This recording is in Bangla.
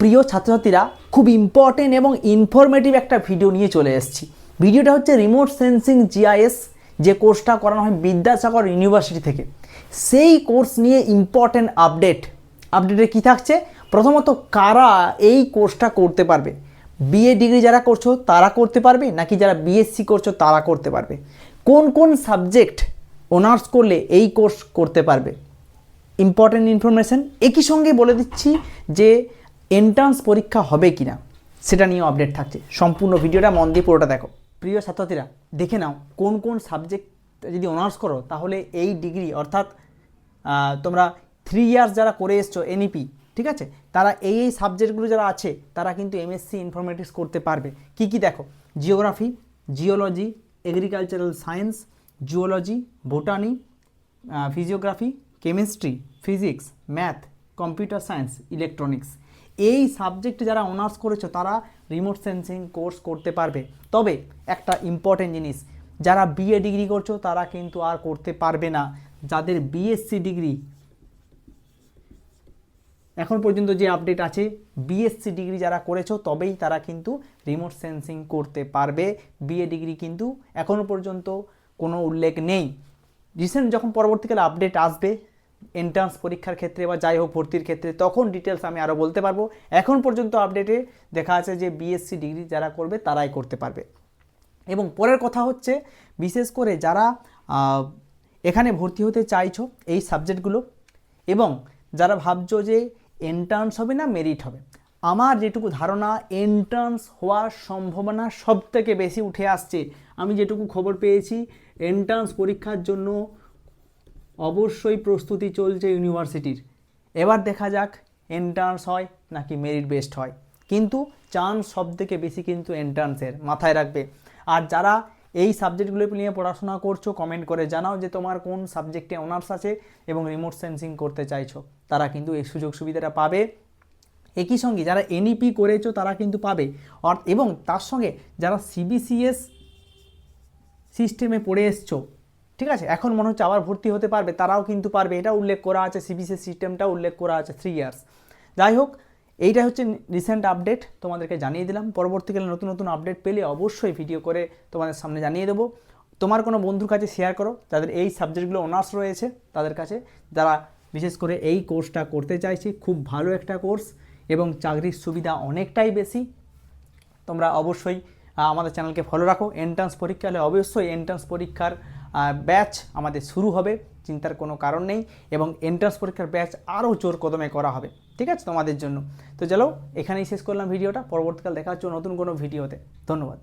প্রিয় ছাত্রছাত্রীরা, খুব ইম্পর্টেন্ট এবং ইনফরমেটিভ একটা ভিডিও নিয়ে চলে এসেছি। ভিডিওটা হচ্ছে রিমোট সেন্সিং জিআইএস, যে কোর্সটা করানো হয় বিদ্যাসাগর ইউনিভার্সিটি থেকে। সেই কোর্স নিয়ে ইম্পর্টেন্ট আপডেটে কী থাকছে? প্রথমত, কারা এই কোর্সটা করতে পারবে? বিএ ডিগ্রি যারা করছো তারা করতে পারবে, নাকি যারা বিএসসি করছো তারা করতে পারবে? কোন কোন সাবজেক্ট অনার্স করলে এই কোর্স করতে পারবে? Important information. একই সঙ্গে বলে দিচ্ছি যে এন্ট্রান্স পরীক্ষা হবে কি না, সেটা নিয়ে আপডেট থাকছে। সম্পূর্ণ ভিডিওটা মন দিয়ে পুরোটা দেখো। প্রিয় ছাত্রছাত্রীরা, দেখে নাও কোন কোন সাবজেক্ট যদি অনার্স করো তাহলে এই ডিগ্রি, অর্থাৎ তোমরা 3 ইয়ার্স যারা করে এসছো এনইপি, ঠিক আছে, তারা এই সাবজেক্টগুলো যারা আছে তারা কিন্তু এমএসসি ইনফরমেটিক্স করতে পারবে। কি কি দেখো? Geography, geology, agricultural science, zoology, botany, physiography, chemistry, physics, math, computer science, electronics. এই সাবজেক্টে যারা অনার্স করেছো তারা রিমোট সেন্সিং কোর্স করতে পারবে। তবে একটা ইম্পর্টেন্ট জিনিস, যারা বিএ ডিগ্রি করছো তারা কিন্তু আর করতে পারবে না। যাদের বিএসসি ডিগ্রি, এখন পর্যন্ত যে আপডেট আছে, বিএসসি ডিগ্রি যারা করেছো তবেই তারা কিন্তু রিমোট সেন্সিং করতে পারবে। বিএ ডিগ্রি কিন্তু এখনও পর্যন্ত কোনো উল্লেখ নেই। রিসেন্ট যখন পরবর্তীকালে আপডেট আসবে এন্ট্রান্স পরীক্ষার ক্ষেত্রে বা যাই হোক ভর্তির ক্ষেত্রে, তখন ডিটেলস আমি আরও বলতে পারবো। এখন পর্যন্ত আপডেটে দেখা আছে যে বিএসসি ডিগ্রি যারা করবে তারাই করতে পারবে। এবং পরের কথা হচ্ছে, বিশেষ করে যারা এখানে ভর্তি হতে চাইছো এই সাবজেক্টগুলো, এবং যারা ভাবছো যে এন্ট্রান্স হবে না মেরিট হবে, আমার যেটুকু ধারণা এন্ট্রান্স হওয়ার সম্ভাবনা সবথেকে বেশি উঠে আসছে। আমি যেটুকু খবর পেয়েছি, এন্ট্রান্স পরীক্ষার জন্য অবশ্যই প্রস্তুতি চলছে ইউনিভার্সিটির। এবার দেখা যাক এন্ট্রান্স হয় নাকি মেরিট বেসড হয়, কিন্তু চান্স সবথেকে বেশি কিন্তু এন্ট্রান্সের, মাথায় রাখবে। আর যারা এই সাবজেক্টগুলো নিয়ে পড়াশোনা করছো, কমেন্ট করে জানাও যে তোমার কোন সাবজেক্টে অনার্স আছে এবং রিমোট সেন্সিং করতে চাইছো, তারা কিন্তু এই সুযোগ সুবিধাটা পাবে। একই সঙ্গে যারা এনইপি করেছো তারা কিন্তু পাবে, এবং তার সঙ্গে যারা সিবিসিএস সিস্টেমে পড়ে এসছো, ঠিক আছে, এখন মনে হচ্ছে আবার ভর্তি হতে পারবে, তারাও কিন্তু পারবে। এটা উল্লেখ করা আছে, সিবিসিএস সিস্টেমটা উল্লেখ করা আছে 3 ইয়ার্স। যাই হোক, এইটা হচ্ছে রিসেন্ট আপডেট, তোমাদেরকে জানিয়ে দিলাম। পরবর্তীকালে নতুন নতুন আপডেট পেলে অবশ্যই ভিডিও করে তোমাদের সামনে জানিয়ে দেবো। তোমার কোনো বন্ধুর কাছে শেয়ার করো যাদের এই সাবজেক্টগুলো অনার্স রয়েছে, তাদের কাছে, যারা বিশেষ করে এই কোর্সটা করতে চাইছে। খুব ভালো একটা কোর্স এবং চাকরির সুবিধা অনেকটাই বেশি। তোমরা অবশ্যই আমাদের চ্যানেলকে ফলো রাখো। এন্ট্রান্স পরীক্ষা হলে অবশ্যই এন্ট্রান্স পরীক্ষার ব্যাচ আমাদের শুরু হবে, চিন্তার কোনো কারণ নেই। এবং এন্ট্রান্স পরীক্ষার ব্যাচ আরও জোর কদমে করা হবে, ঠিক আছে, তোমাদের জন্য। তো চলো, এখানেই শেষ করলাম ভিডিওটা। পরবর্তীকাল দেখা হচ্ছে নতুন কোনো ভিডিওতে। ধন্যবাদ।